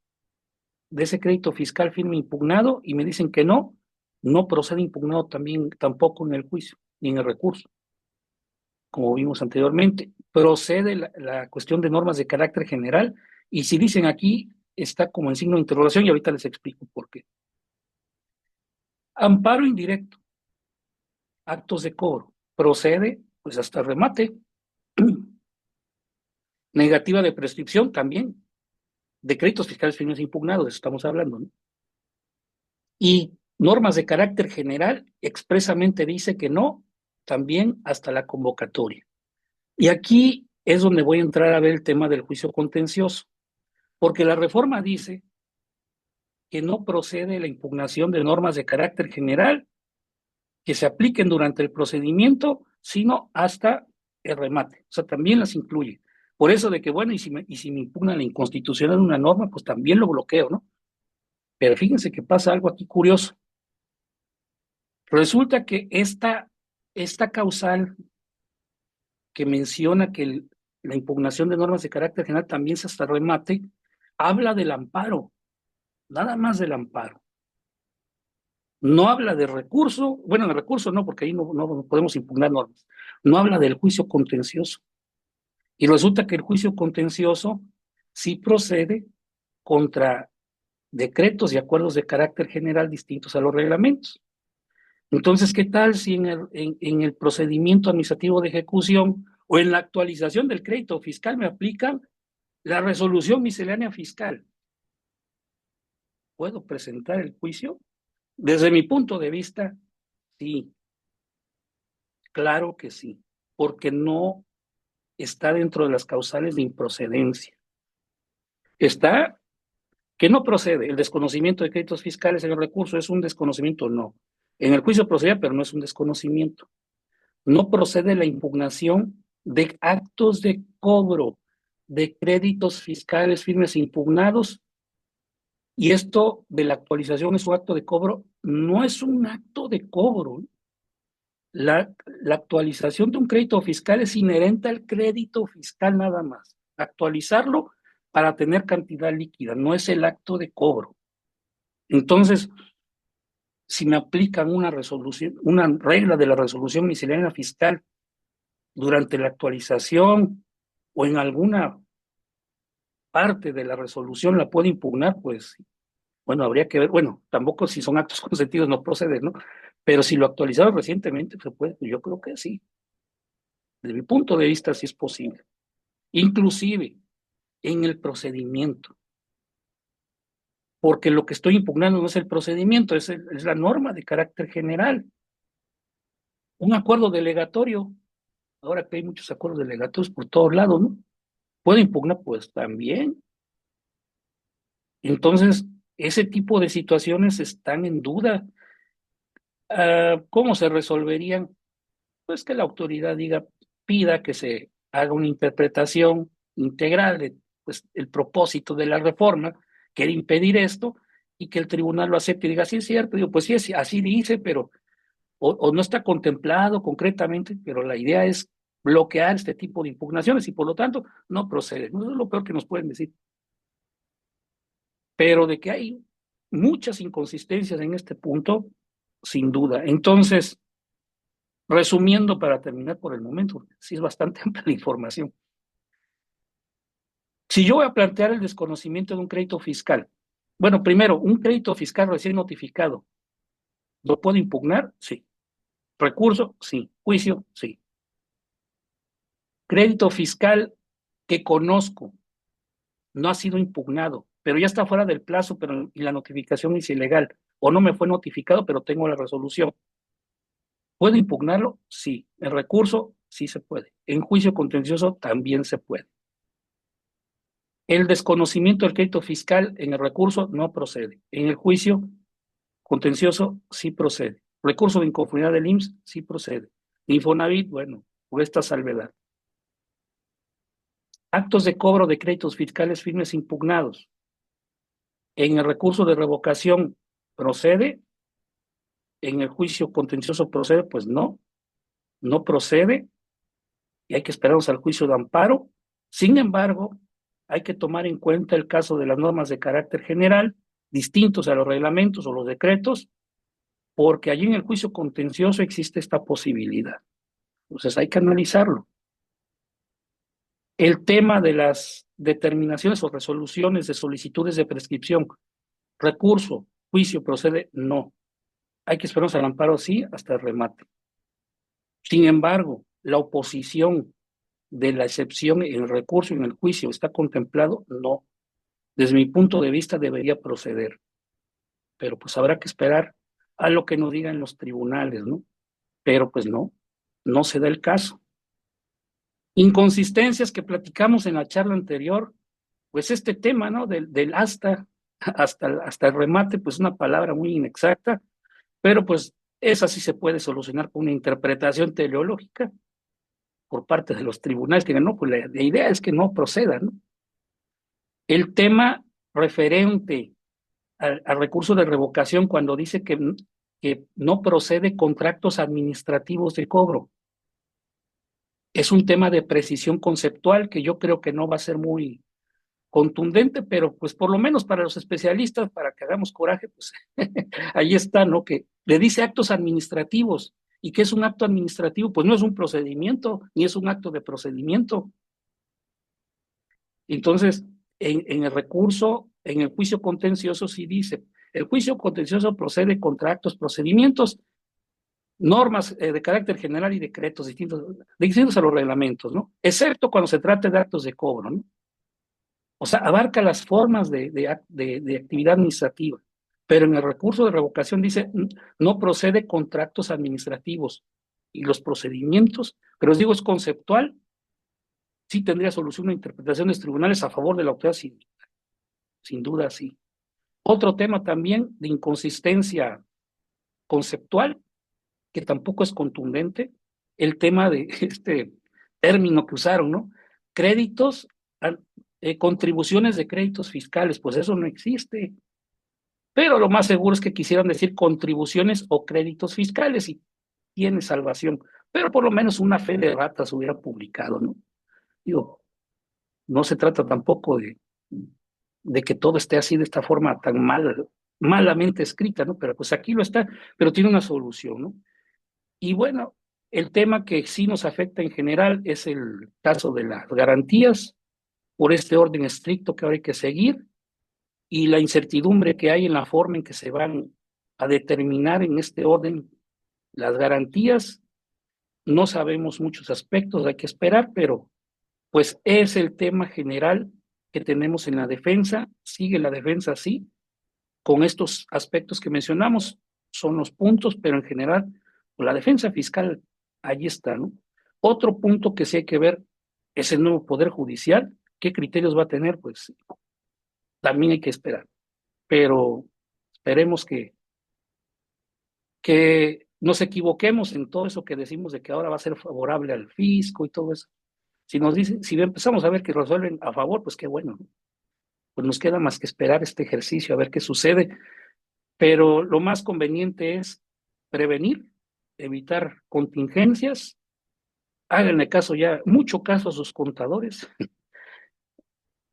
de ese crédito fiscal firme impugnado y me dicen que no procede impugnado también, tampoco en el juicio, ni en el recurso, como vimos anteriormente. Procede la cuestión de normas de carácter general y si dicen aquí, está como en signo de interrogación y ahorita les explico por qué. Amparo indirecto, actos de cobro, procede pues hasta el remate. Negativa de prescripción también, de créditos fiscales firmes impugnados, estamos hablando, ¿no? Y normas de carácter general expresamente dice que no, también hasta la convocatoria. Y aquí es donde voy a entrar a ver el tema del juicio contencioso, porque la reforma dice que no procede la impugnación de normas de carácter general que se apliquen durante el procedimiento, sino hasta el remate. O sea, también las incluye. Por eso de que, bueno, y si me impugna la inconstitucionalidad de una norma, pues también lo bloqueo, ¿no? Pero fíjense que pasa algo aquí curioso. Resulta que esta causal que menciona que la impugnación de normas de carácter general también se hasta remate, habla del amparo. nada más del amparo. No habla de recurso, bueno, de recurso no, porque ahí no podemos impugnar normas. No habla del juicio contencioso. Y resulta que el juicio contencioso sí procede contra decretos y acuerdos de carácter general distintos a los reglamentos. Entonces, ¿qué tal si en el procedimiento administrativo de ejecución o en la actualización del crédito fiscal me aplican la resolución miscelánea fiscal? ¿Puedo presentar el juicio? Desde mi punto de vista, sí, claro que sí, porque no está dentro de las causales de improcedencia. Está que no procede. El desconocimiento de créditos fiscales en el recurso es un desconocimiento, no. En el juicio procedía, pero no es un desconocimiento. No procede la impugnación de actos de cobro de créditos fiscales firmes impugnados, y esto de la actualización es un acto de cobro, no es un acto de cobro. La actualización de un crédito fiscal es inherente al crédito fiscal nada más. Actualizarlo para tener cantidad líquida, no es el acto de cobro. Entonces, si me aplican una resolución, una regla de la resolución miscelánea fiscal durante la actualización o en alguna parte de la resolución la puedo impugnar, pues bueno, habría que ver, bueno, tampoco si son actos consentidos no procede, ¿no? Pero si lo actualizaron recientemente, se puede, yo creo que sí. Desde mi punto de vista, sí es posible. Inclusive en el procedimiento, porque lo que estoy impugnando no es el procedimiento, es la norma de carácter general. Un acuerdo delegatorio, ahora que hay muchos acuerdos delegatorios por todos lados, ¿no? ¿Puedo impugnar? Pues también. Entonces, ese tipo de situaciones están en duda. ¿Cómo se resolverían? Pues que la autoridad diga, pida que se haga una interpretación integral de pues, el propósito de la reforma, que era impedir esto, y que el tribunal lo acepte y diga, sí es cierto, digo, pues sí, así dice, pero, o no está contemplado concretamente, pero la idea es bloquear este tipo de impugnaciones y por lo tanto no procede. No es lo peor que nos pueden decir. Pero de que hay muchas inconsistencias en este punto, sin duda. Entonces, resumiendo para terminar por el momento, sí es bastante amplia la información. Si yo voy a plantear el desconocimiento de un crédito fiscal, bueno, primero, un crédito fiscal recién notificado, ¿lo puedo impugnar? Sí. Recurso, sí. Juicio, sí. Crédito fiscal que conozco, no ha sido impugnado, pero ya está fuera del plazo, pero y la notificación es ilegal, o no me fue notificado, pero tengo la resolución. ¿Puedo impugnarlo? Sí. En recurso, sí se puede. En juicio contencioso también se puede. El desconocimiento del crédito fiscal en el recurso no procede. En el juicio contencioso sí procede. Recurso de inconformidad del IMSS sí procede. Infonavit, bueno, por esta salvedad. Actos de cobro de créditos fiscales firmes impugnados. En el recurso de revocación procede. En el juicio contencioso procede, pues no, no procede y hay que esperarnos al juicio de amparo. Sin embargo, hay que tomar en cuenta el caso de las normas de carácter general, distintos a los reglamentos o los decretos, porque allí en el juicio contencioso existe esta posibilidad. Entonces hay que analizarlo. El tema de las determinaciones o resoluciones de solicitudes de prescripción, recurso, juicio procede, no. Hay que esperarnos al amparo, sí, hasta el remate. Sin embargo, la oposición de la excepción en el recurso y en el juicio está contemplado, no. Desde mi punto de vista debería proceder, pero pues habrá que esperar a lo que nos digan los tribunales, ¿no? Pero pues no, no se da el caso. Inconsistencias que platicamos en la charla anterior, pues este tema, ¿no? Del hasta el remate, pues una palabra muy inexacta, pero pues esa sí se puede solucionar con una interpretación teleológica por parte de los tribunales que no, pues la idea es que no proceda, ¿no? El tema referente al recurso de revocación cuando dice que no procede contra actos administrativos de cobro. Es un tema de precisión conceptual que yo creo que no va a ser muy contundente, pero pues por lo menos para los especialistas, para que hagamos coraje, pues ahí está, ¿no? Que le dice actos administrativos. ¿Y qué es un acto administrativo? Pues no es un procedimiento, ni es un acto de procedimiento. Entonces, en el recurso, en el juicio contencioso sí dice, el juicio contencioso procede contra actos, procedimientos, normas de carácter general y decretos distintos a los reglamentos, ¿no? Excepto cuando se trate de actos de cobro, ¿no? O sea, abarca las formas de actividad administrativa, pero en el recurso de revocación dice, no procede contra actos administrativos y los procedimientos, pero os digo, es conceptual, sí tendría solución una interpretación de los tribunales a favor de la autoridad, sin duda, sí. Otro tema también de inconsistencia conceptual, que tampoco es contundente, el tema de este término que usaron, ¿no? Créditos, contribuciones de créditos fiscales, pues eso no existe. Pero lo más seguro es que quisieran decir contribuciones o créditos fiscales y tiene salvación. Pero por lo menos una fe de ratas hubiera publicado, ¿no? Digo, no se trata tampoco de que todo esté así de esta forma tan malamente escrita, ¿no? Pero pues aquí lo está, pero tiene una solución, ¿no? Y bueno, el tema que sí nos afecta en general es el caso de las garantías por este orden estricto que ahora hay que seguir y la incertidumbre que hay en la forma en que se van a determinar en este orden las garantías. No sabemos muchos aspectos, hay que esperar, pero pues es el tema general que tenemos en la defensa. Sigue la defensa así, con estos aspectos que mencionamos, son los puntos, pero en general, pues la defensa fiscal, ahí está, ¿no? Otro punto que sí hay que ver es el nuevo Poder Judicial. ¿Qué criterios va a tener? Pues también hay que esperar. Pero esperemos que nos equivoquemos en todo eso que decimos de que ahora va a ser favorable al fisco y todo eso. Si nos dicen, si empezamos a ver que resuelven a favor, pues qué bueno, ¿no? Pues nos queda más que esperar este ejercicio a ver qué sucede, pero lo más conveniente es prevenir, evitar contingencias, háganle caso ya, mucho caso a sus contadores,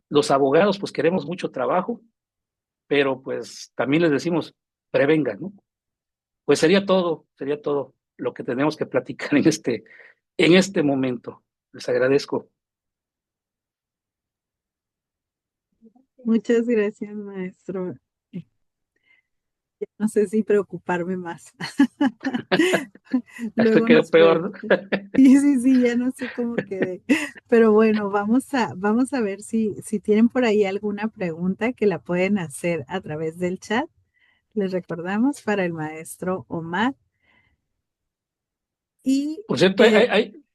los abogados pues queremos mucho trabajo, pero pues también les decimos, prevengan, ¿no? Pues sería todo lo que tenemos que platicar en este momento. Les agradezco. Muchas gracias, maestro. Ya no sé si preocuparme más. Esto Luego quedó nos peor, ¿no? preocupa. Sí, sí, sí, ya no sé cómo quedé. Pero bueno, vamos a ver si tienen por ahí alguna pregunta que la pueden hacer a través del chat. Les recordamos para el maestro Omar. Y Por cierto,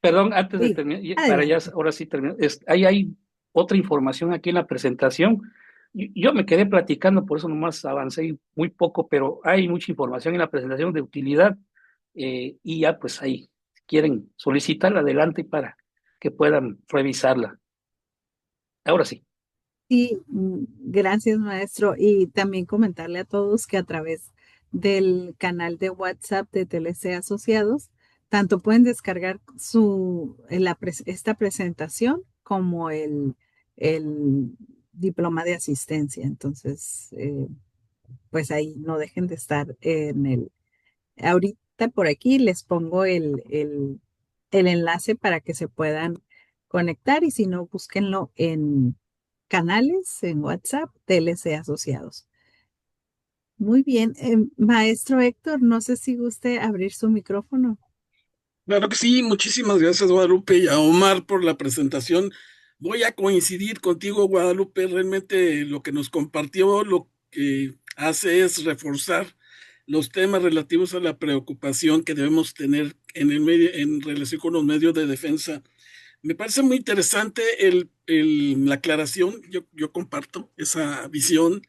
perdón, antes de diga, terminar, para ya adelante. ahora sí terminar, hay otra información aquí en la presentación. Yo me quedé platicando, por eso nomás avancé muy poco, pero hay mucha información en la presentación de utilidad y ya pues ahí, si quieren solicitarla adelante para que puedan revisarla. Ahora sí. Sí, gracias, maestro. Y también comentarle a todos que a través del canal de WhatsApp de TLC Asociados, tanto pueden descargar esta presentación como el diploma de asistencia. Entonces, pues ahí no dejen de estar en el. Ahorita por aquí les pongo el enlace para que se puedan conectar y si no, búsquenlo en canales, en WhatsApp, TLC Asociados. Muy bien, maestro Héctor, no sé si guste abrir su micrófono. Claro que sí, muchísimas gracias Guadalupe y a Omar por la presentación. Voy a coincidir contigo, Guadalupe, realmente lo que nos compartió lo que hace es reforzar los temas relativos a la preocupación que debemos tener en el medio, en relación con los medios de defensa. Me parece muy interesante la aclaración, yo comparto esa visión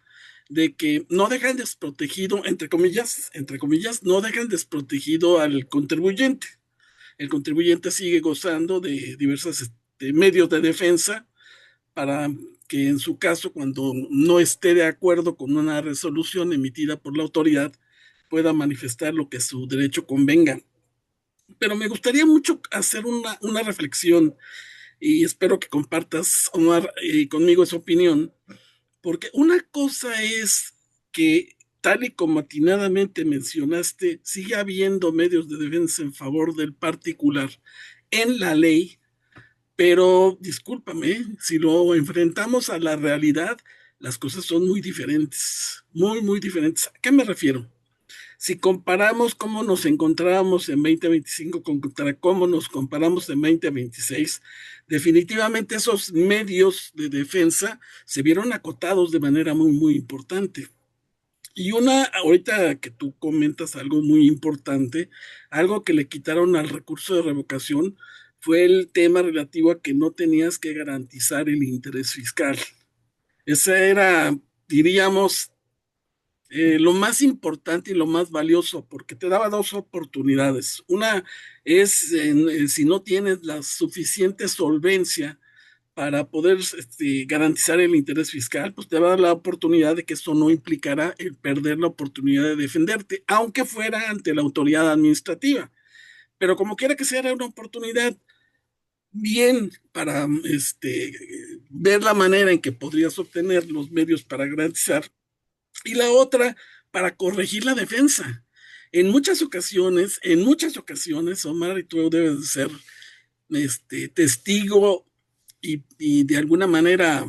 de que no dejan desprotegido, entre comillas, no dejan desprotegido al contribuyente. El contribuyente sigue gozando de diversos medios de defensa para que en su caso, cuando no esté de acuerdo con una resolución emitida por la autoridad, pueda manifestar lo que su derecho convenga. Pero me gustaría mucho hacer una reflexión. y espero que compartas, Omar, conmigo esa opinión, porque una cosa es que, tal y como atinadamente mencionaste, sigue habiendo medios de defensa en favor del particular en la ley, pero discúlpame, si lo enfrentamos a la realidad, las cosas son muy diferentes, muy, muy diferentes. ¿A qué me refiero? Si comparamos cómo nos encontrábamos en 2025 contra cómo nos comparamos en 2026, definitivamente esos medios de defensa se vieron acotados de manera muy, muy importante. Y ahorita que tú comentas algo muy importante, algo que le quitaron al recurso de revocación, fue el tema relativo a que no tenías que garantizar el interés fiscal. Ese era, diríamos, lo más importante y lo más valioso, porque te daba dos oportunidades. Una es si no tienes la suficiente solvencia para poder garantizar el interés fiscal, pues te va a dar la oportunidad de que eso no implicara el perder la oportunidad de defenderte, aunque fuera ante la autoridad administrativa. Pero como quiera que sea, era una oportunidad bien para ver la manera en que podrías obtener los medios para garantizar, y la otra para corregir la defensa. En muchas ocasiones, Omar, y tú debes de ser testigo y de alguna manera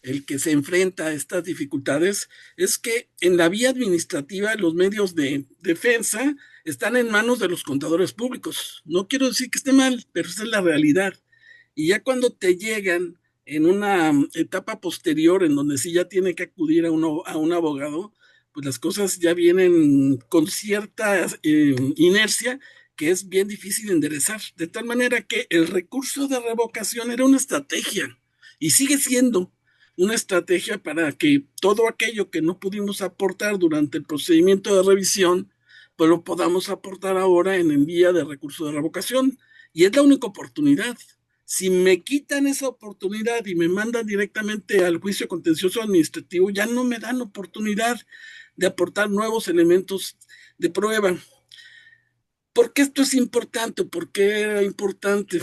el que se enfrenta a estas dificultades, es que en la vía administrativa los medios de defensa están en manos de los contadores públicos. No quiero decir que esté mal, pero esa es la realidad. Y ya cuando te llegan en una etapa posterior en donde sí ya tiene que acudir a un abogado, pues las cosas ya vienen con cierta inercia que es bien difícil enderezar. De tal manera que el recurso de revocación era una estrategia y sigue siendo una estrategia para que todo aquello que no pudimos aportar durante el procedimiento de revisión, pues lo podamos aportar ahora en vía de recurso de revocación. Y es la única oportunidad. Si me quitan esa oportunidad y me mandan directamente al juicio contencioso administrativo, ya no me dan oportunidad de aportar nuevos elementos de prueba. ¿Por qué esto es importante? ¿Por qué era importante?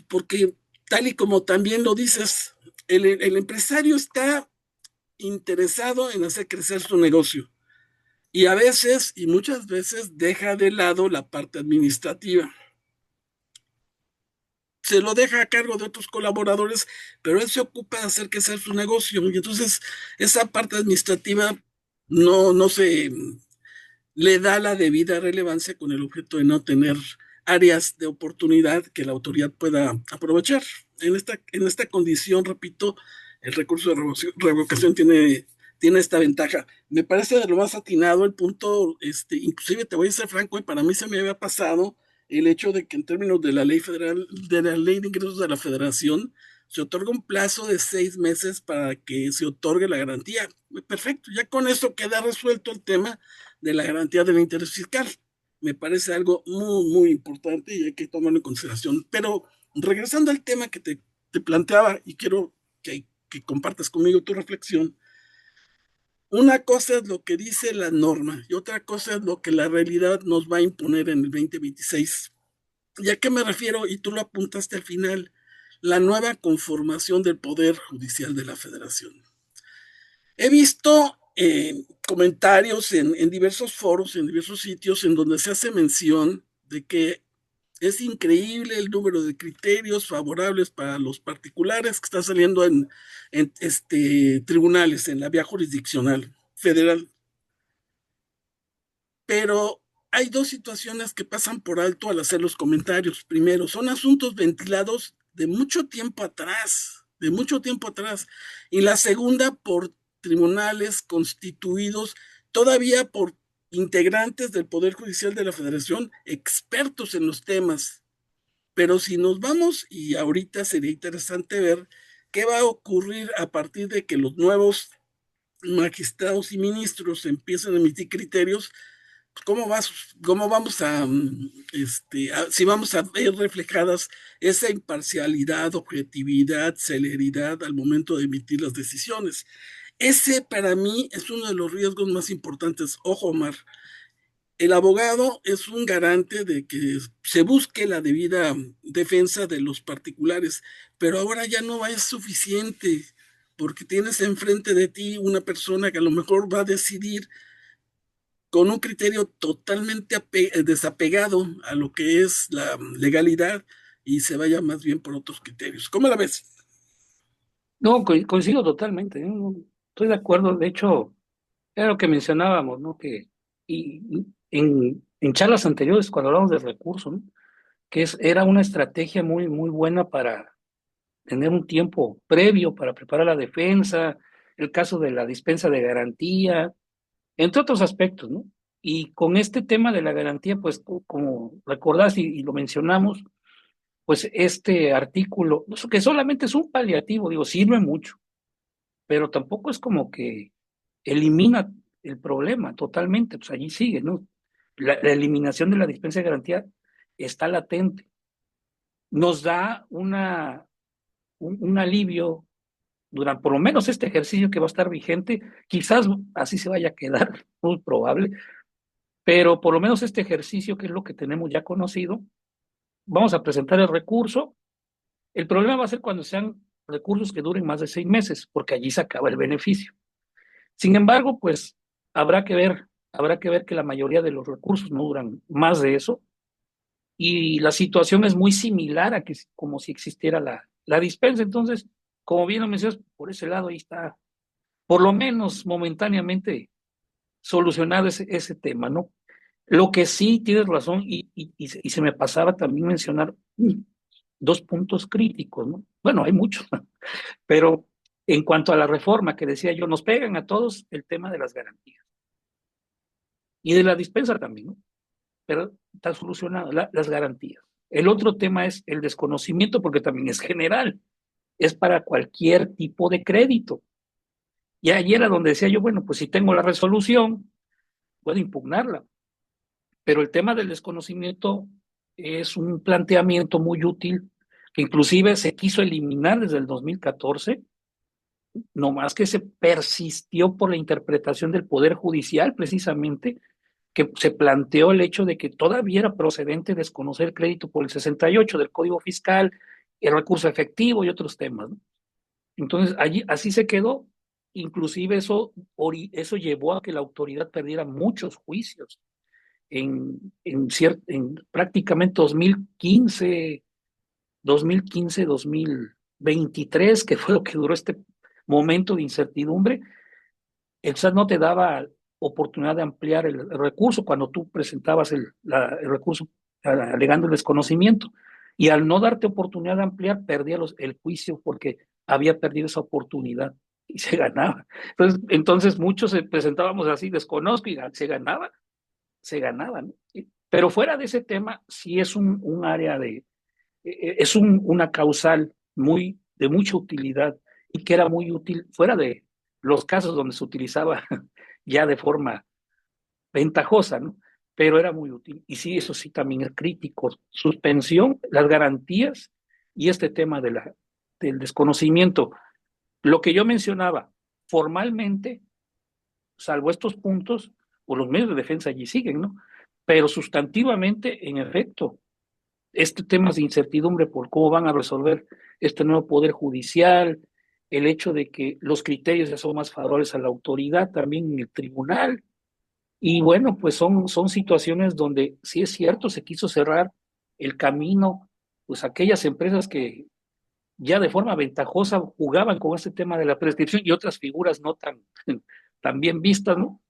Porque tal y como también lo dices, el empresario está interesado en hacer crecer su negocio y a veces y muchas veces deja de lado la parte administrativa. Se lo deja a cargo de otros colaboradores, pero él se ocupa de hacer crecer su negocio y entonces esa parte administrativa no se le da la debida relevancia con el objeto de no tener áreas de oportunidad que la autoridad pueda aprovechar. En esta condición, repito, el recurso de revocación tiene esta ventaja. Me parece de lo más atinado el punto, inclusive te voy a ser franco, y para mí se me había pasado el hecho de que en términos de la ley federal, de la ley de ingresos de la federación, se otorga un plazo de 6 meses para que se otorgue la garantía. Perfecto, ya con eso queda resuelto el tema de la garantía del interés fiscal. Me parece algo muy, muy importante y hay que tomarlo en consideración. Pero regresando al tema que te planteaba y quiero que compartas conmigo tu reflexión, una cosa es lo que dice la norma y otra cosa es lo que la realidad nos va a imponer en el 2026. ¿Y a qué me refiero? Y tú lo apuntaste al final, la nueva conformación del Poder Judicial de la Federación. He visto comentarios en diversos foros, en diversos sitios, en donde se hace mención de que es increíble el número de criterios favorables para los particulares que está saliendo en tribunales, en la vía jurisdiccional federal. Pero hay dos situaciones que pasan por alto al hacer los comentarios. Primero, son asuntos ventilados de mucho tiempo atrás, de mucho tiempo atrás. Y la segunda, por tribunales constituidos todavía por integrantes del Poder Judicial de la Federación, expertos en los temas. Pero si nos vamos, y ahorita sería interesante ver qué va a ocurrir a partir de que los nuevos magistrados y ministros empiecen a emitir criterios, ¿cómo, cómo vamos si vamos a ver reflejadas esa imparcialidad, objetividad, celeridad al momento de emitir las decisiones? Ese para mí es uno de los riesgos más importantes. Ojo, Omar, el abogado es un garante de que se busque la debida defensa de los particulares, pero ahora ya no es suficiente, porque tienes enfrente de ti una persona que a lo mejor va a decidir con un criterio totalmente desapegado a lo que es la legalidad y se vaya más bien por otros criterios. ¿Cómo la ves? No, coincido totalmente, ¿no? Estoy de acuerdo. De hecho, era lo que mencionábamos, ¿no? Y en charlas anteriores, cuando hablamos de recursos, ¿no? Era una estrategia muy, muy buena para tener un tiempo previo para preparar la defensa, el caso de la dispensa de garantía, entre otros aspectos, ¿no? Y con este tema de la garantía, pues como recordás y lo mencionamos, pues este artículo, que solamente es un paliativo, digo, sirve mucho, pero tampoco es como que elimina el problema totalmente, pues allí sigue, ¿no? La eliminación de la dispensa de garantía está latente. Nos da un alivio durante por lo menos este ejercicio que va a estar vigente, quizás así se vaya a quedar, muy probable, pero por lo menos este ejercicio, que es lo que tenemos ya conocido, vamos a presentar el recurso. El problema va a ser cuando sean recursos que duren más de 6 meses, porque allí se acaba el beneficio. Sin embargo, pues habrá que ver que la mayoría de los recursos no duran más de eso, y la situación es muy similar a que como si existiera la dispensa. Entonces, como bien lo mencionas, por ese lado ahí está, por lo menos momentáneamente, solucionado ese tema, ¿no? Lo que sí tienes razón, y se me pasaba también mencionar dos puntos críticos, ¿no? Bueno, hay muchos, pero en cuanto a la reforma que decía yo, nos pegan a todos el tema de las garantías y de la dispensa también, ¿no? Pero está solucionado las garantías. El otro tema es el desconocimiento, porque también es general, es para cualquier tipo de crédito. Y ayer era donde decía yo, bueno, pues si tengo la resolución, puedo impugnarla, pero el tema del desconocimiento es un planteamiento muy útil que inclusive se quiso eliminar desde el 2014, no más que se persistió por la interpretación del Poder Judicial, precisamente, que se planteó el hecho de que todavía era procedente desconocer crédito por el 68 del Código Fiscal, el recurso efectivo y otros temas, ¿no? Entonces, allí así se quedó. Inclusive eso llevó a que la autoridad perdiera muchos juicios en prácticamente 2023, que fue lo que duró este momento de incertidumbre. El SAT no te daba oportunidad de ampliar el recurso cuando tú presentabas el recurso alegando el desconocimiento. Y al no darte oportunidad de ampliar, perdía el juicio porque había perdido esa oportunidad y se ganaba. Entonces muchos presentábamos así, desconozco, y se ganaba, ¿no? Pero fuera de ese tema, sí es un área una causal de mucha utilidad, y que era muy útil fuera de los casos donde se utilizaba ya de forma ventajosa, ¿no? Pero era muy útil. Y sí, eso sí también es crítico. Suspensión, las garantías y este tema del desconocimiento. Lo que yo mencionaba, formalmente, salvo estos puntos, pues los medios de defensa allí siguen, ¿no? Pero sustantivamente, en efecto, este tema de incertidumbre por cómo van a resolver este nuevo poder judicial, el hecho de que los criterios ya son más favorables a la autoridad también en el tribunal. Y bueno, pues son situaciones donde sí es cierto, se quiso cerrar el camino, pues aquellas empresas que ya de forma ventajosa jugaban con este tema de la prescripción, y otras figuras no tan bien vistas, ¿no?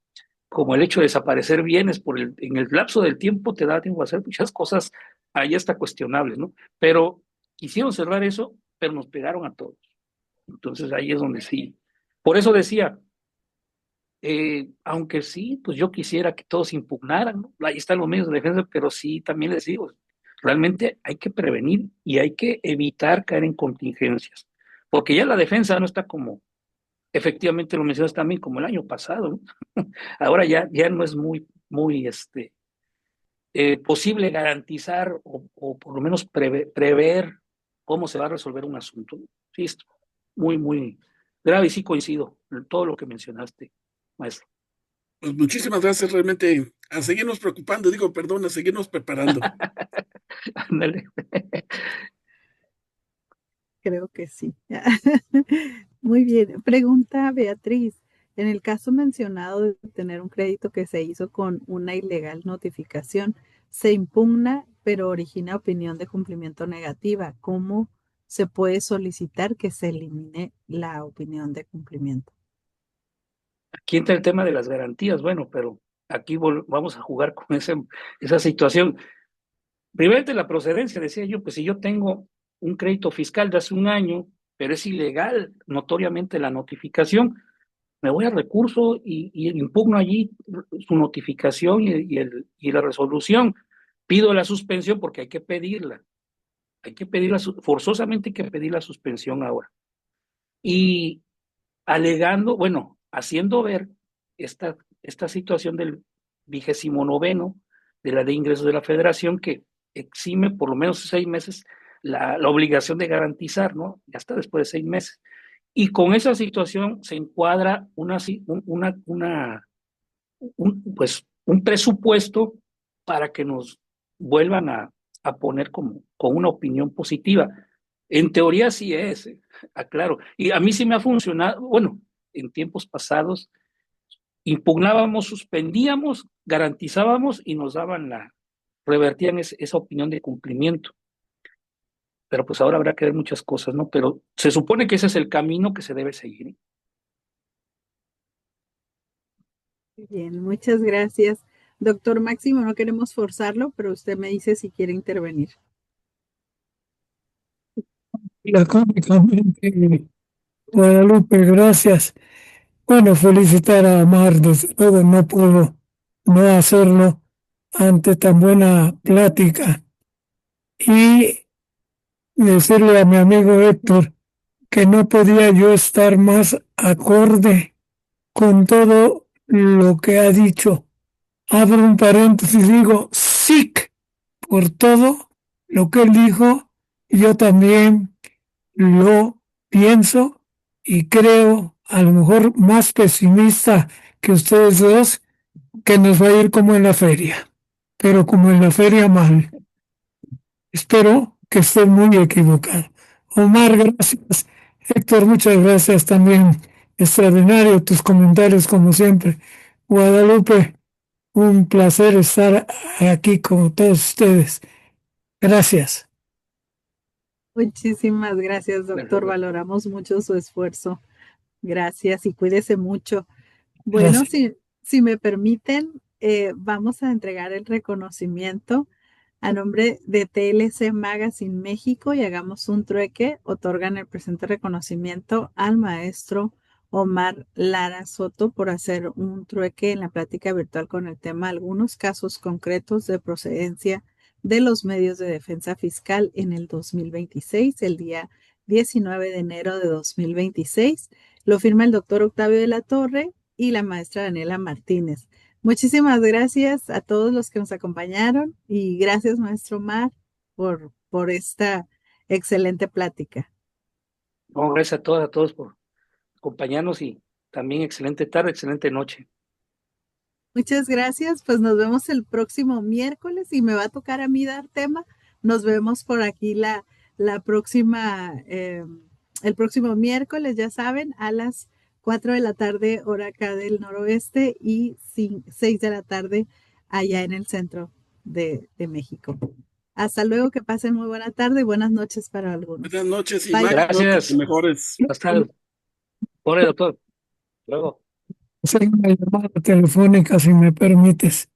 Como el hecho de desaparecer bienes en el lapso del tiempo te da tiempo a hacer muchas cosas ahí hasta cuestionables, ¿no? Pero quisieron cerrar eso, pero nos pegaron a todos. Entonces ahí es donde sí. Por eso decía, aunque sí, pues yo quisiera que todos impugnaran, ¿no? Ahí están los medios de defensa, pero sí, también les digo, realmente hay que prevenir y hay que evitar caer en contingencias, porque ya la defensa no está como, efectivamente lo mencionas también, como el año pasado, ¿no? Ahora ya no es muy posible garantizar o por lo menos prever cómo se va a resolver un asunto. Sí, es muy grave, y sí coincido en todo lo que mencionaste, maestro. Pues muchísimas gracias, realmente, a seguirnos preocupando, digo, perdón, a seguirnos preparando. Ándale. Creo que sí. Muy bien. Pregunta Beatriz. En el caso mencionado de tener un crédito que se hizo con una ilegal notificación, se impugna, pero origina opinión de cumplimiento negativa. ¿Cómo se puede solicitar que se elimine la opinión de cumplimiento? Aquí entra el tema de las garantías, bueno, pero aquí vamos a jugar con esa situación. Primero de la procedencia, decía yo, pues si yo tengo un crédito fiscal de hace un año, pero es ilegal notoriamente la notificación, me voy a recurso y impugno allí su notificación y la resolución. Pido la suspensión porque hay que pedirla, forzosamente hay que pedir la suspensión ahora. Y alegando, bueno, haciendo ver esta situación del 29º de la Ley de Ingresos de la Federación que exime por lo menos 6 meses la obligación de garantizar, ¿no? Ya está después de 6 meses. Y con esa situación se encuadra pues, un presupuesto para que nos vuelvan a poner con una opinión positiva. En teoría sí es, aclaro. Y a mí sí me ha funcionado, bueno, en tiempos pasados impugnábamos, suspendíamos, garantizábamos y nos daban revertían esa opinión de cumplimiento. Pero pues ahora habrá que ver muchas cosas, ¿no? Pero se supone que ese es el camino que se debe seguir, ¿eh? Bien, muchas gracias. Doctor Máximo, no queremos forzarlo, pero usted me dice si quiere intervenir. Lacónicamente, Guadalupe, gracias. Bueno, felicitar a Mar, desde luego no puedo no hacerlo ante tan buena plática. Y decirle a mi amigo Héctor que no podía yo estar más acorde con todo lo que ha dicho. Abro un paréntesis y digo, SIC, por todo lo que él dijo, y yo también lo pienso y creo, a lo mejor más pesimista que ustedes dos, que nos va a ir como en la feria, pero como en la feria mal. Espero que esté muy equivocado. Omar, gracias. Héctor, muchas gracias también. Extraordinario tus comentarios como siempre. Guadalupe, un placer estar aquí con todos ustedes. Gracias. Muchísimas gracias, doctor. Valoramos mucho su esfuerzo. Gracias y cuídese mucho. Bueno, Gracias. si me permiten, vamos a entregar el reconocimiento a nombre de TLC Magazine México y hagamos un trueque. Otorgan el presente reconocimiento al maestro Omar Lara Soto por hacer un trueque en la plática virtual con el tema algunos casos concretos de procedencia de los medios de defensa fiscal en el 2026, el día 19 de enero de 2026. Lo firma el doctor Octavio de la Torre y la maestra Daniela Martínez. Muchísimas gracias a todos los que nos acompañaron y gracias, maestro Mar, por esta excelente plática. No, gracias a todos por acompañarnos y también excelente tarde, excelente noche. Muchas gracias, pues nos vemos el próximo miércoles y me va a tocar a mí dar tema. Nos vemos por aquí la próxima, el próximo miércoles, ya saben, a las 4 de la tarde, hora acá del noroeste, y 6 de la tarde allá en el centro de México. Hasta luego, que pasen muy buena tarde y buenas noches para algunos. Buenas noches y Bye. Gracias. mejores. Hasta luego. Por doctor. Luego. Hacer una llamada telefónica, si me permites.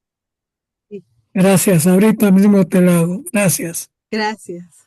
Sí. Gracias, ahorita mismo te la hago. Gracias. Gracias.